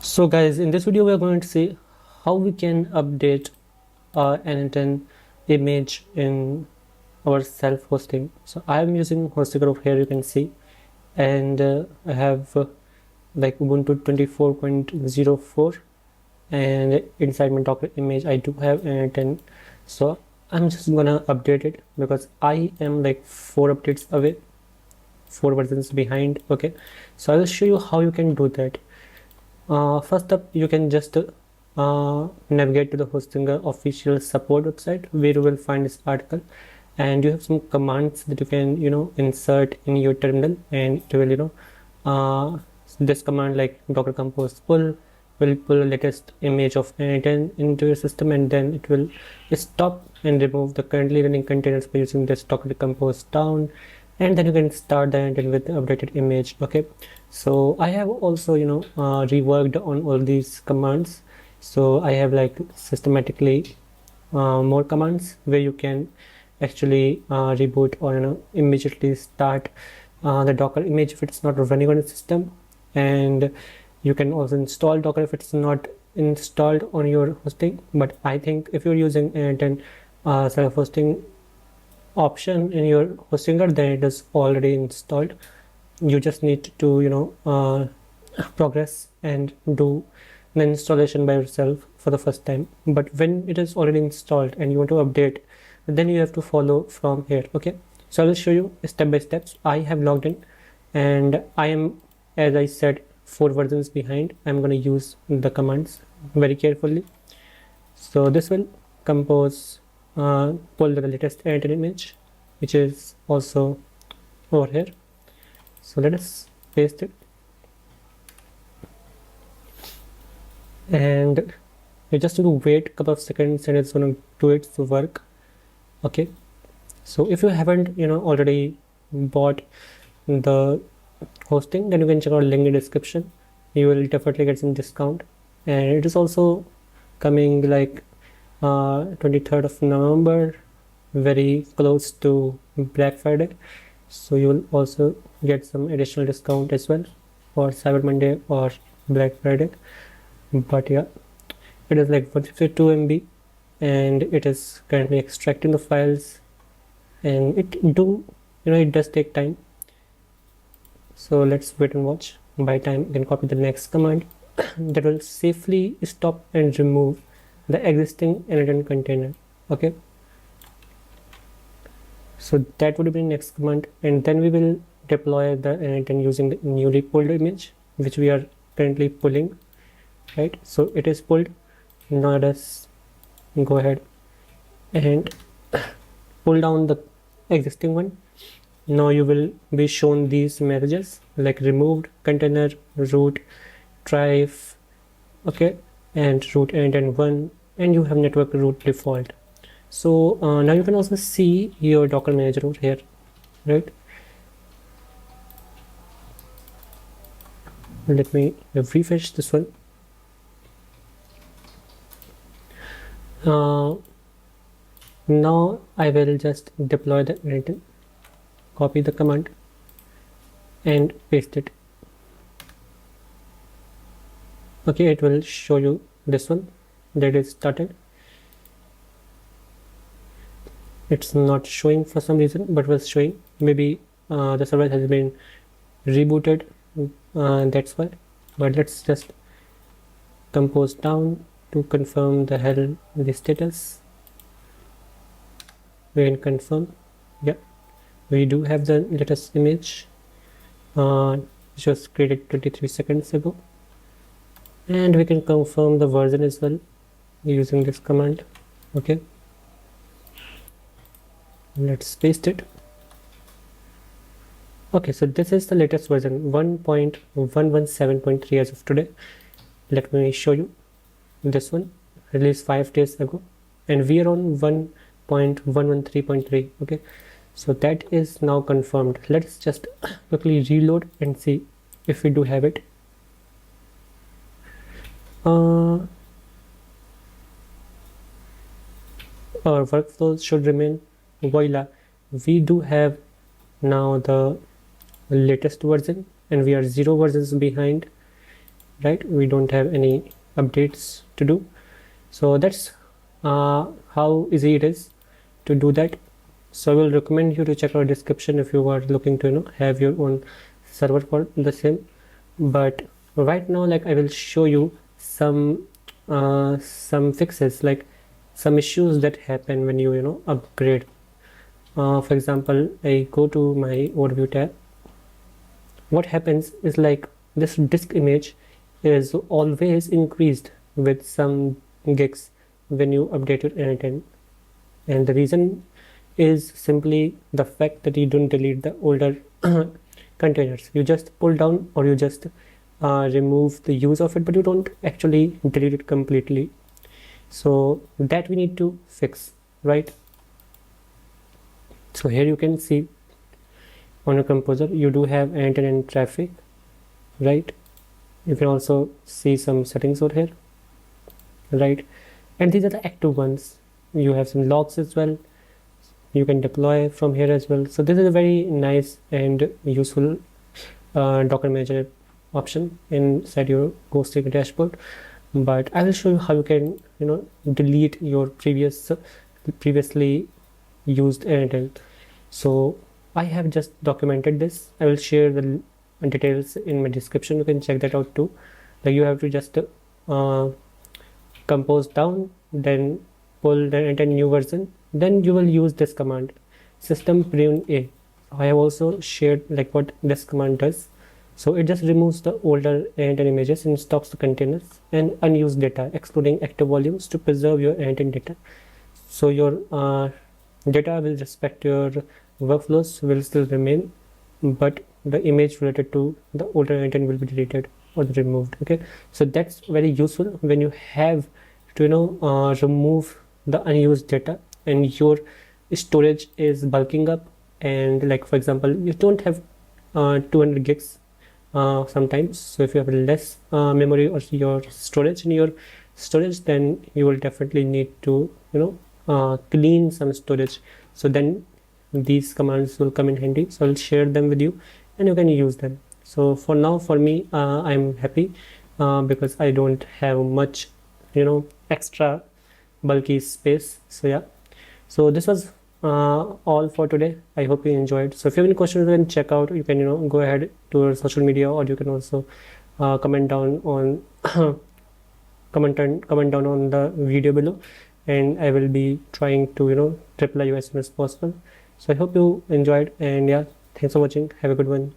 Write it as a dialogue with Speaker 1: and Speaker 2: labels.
Speaker 1: So guys, in this video we are going to see how we can update our n8n image in our self-hosting. So I am using hosting group here, you can see, and I have like Ubuntu 24.04, and inside my Docker image I do have n8n. So I'm just gonna update it because I am like 4 updates away, 4 versions behind. Okay, so I will show you how you can do that. First up, you can just navigate to the Hostinger official support website where you will find this article, and you have some commands that you can insert in your terminal, and it will this command like docker compose pull will pull the latest image of n8n into your system, and then it will stop and remove the currently running containers by using this docker compose down, and then you can start the n8n with the updated image. Okay, so I have also reworked on all these commands. So I have like systematically more commands where you can actually reboot or immediately start the Docker image if it's not running on the system, and you can also install Docker if it's not installed on your hosting. But I think if you're using n8n self-hosting option in your hostinger, then it is already installed. You just need to progress and do the installation by yourself for the first time. But when it is already installed and you want to update, then you have to follow from here. Okay, so I will show you step by steps. I have logged in and I am, as I said, 4 versions behind. I'm going to use the commands very carefully. So this will compose pull the latest n8n image, which is also over here. So let us paste it, and you just need to wait a couple of seconds and it's going to do its work. Okay, so if you haven't already bought the hosting, then you can check out link in description. You will definitely get some discount, and it is also coming like 23rd of November, very close to Black Friday, so you will also get some additional discount as well for Cyber Monday or Black Friday. But yeah, it is like 152 MB, and it is currently extracting the files, and it does take time. So let's wait and watch. By time, you can copy the next command that will safely stop and remove the existing n8n container. Okay, so that would be the next command, and then we will deploy the n8n using the newly pulled image, which we are currently pulling. Right, so it is pulled. Now let us go ahead and pull down the existing one. Now you will be shown these messages like removed container, root, drive, okay, and root n8n1, and you have network root default. So now you can also see your Docker manager over here, right? Let me refresh this one. Now I will just deploy the n8n, copy the command and paste it. Okay, it will show you this one that is started. It's not showing for some reason, but was showing. Maybe the server has been rebooted, that's why. But let's just compose down to confirm the status. We can confirm. Yeah, we do have the latest image, which was created 23 seconds ago, and we can confirm the version as well using this command. Okay, let's paste it. Okay, so this is the latest version 1.117.3 as of today. Let me show you this one, released 5 days ago, and we are on 1.113.3. okay, so that is now confirmed. Let's just quickly reload and see if we do have it. Our workflows should remain. Voila, we do have now the latest version, and we are 0 versions behind. right? We don't have any updates to do. So that's how easy it is to do that. So I will recommend you to check our description if you are looking to have your own server for the same. But right now, like, I will show you some fixes, like some issues that happen when you upgrade. For example, I go to my overview tab. What happens is, like, this disk image is always increased with some gigs when you update your n8n, and the reason is simply the fact that you don't delete the older containers. You just pull down, or you just remove the use of it, but you don't actually delete it completely. So that we need to fix, right? So here you can see on your composer you do have n8n traffic, right? You can also see some settings over here, right? And these are the active ones. You have some logs as well. You can deploy from here as well. So this is a very nice and useful Docker manager option inside your hosting dashboard. But I will show you how you can delete your previously used n8n. So I have just documented this. I will share the details in my description. You can check that out too. Like, you have to just compose down, then pull the n8n new version, then you will use this command, system prune a. I have also shared like what this command does. So it just removes the older n8n images and stocks the containers and unused data, excluding active volumes, to preserve your n8n data. So your data will respect your workflows, will still remain, but the image related to the older n8n will be deleted or removed. Okay, so that's very useful when you have to remove the unused data and your storage is bulking up, and, like, for example, you don't have 200 gigs sometimes. So if you have less memory or your storage in your storage, then you will definitely need to clean some storage. So then these commands will come in handy. So I'll share them with you and you can use them. So for now, for me, I'm happy because I don't have much extra bulky space. So yeah, so this was all for today. I hope you enjoyed. So if you have any questions, you can check out. You can go ahead to our social media, or you can also comment down on comment down on the video below, and I will be trying to reply you as soon as possible. So I hope you enjoyed, and yeah, thanks for watching. Have a good one.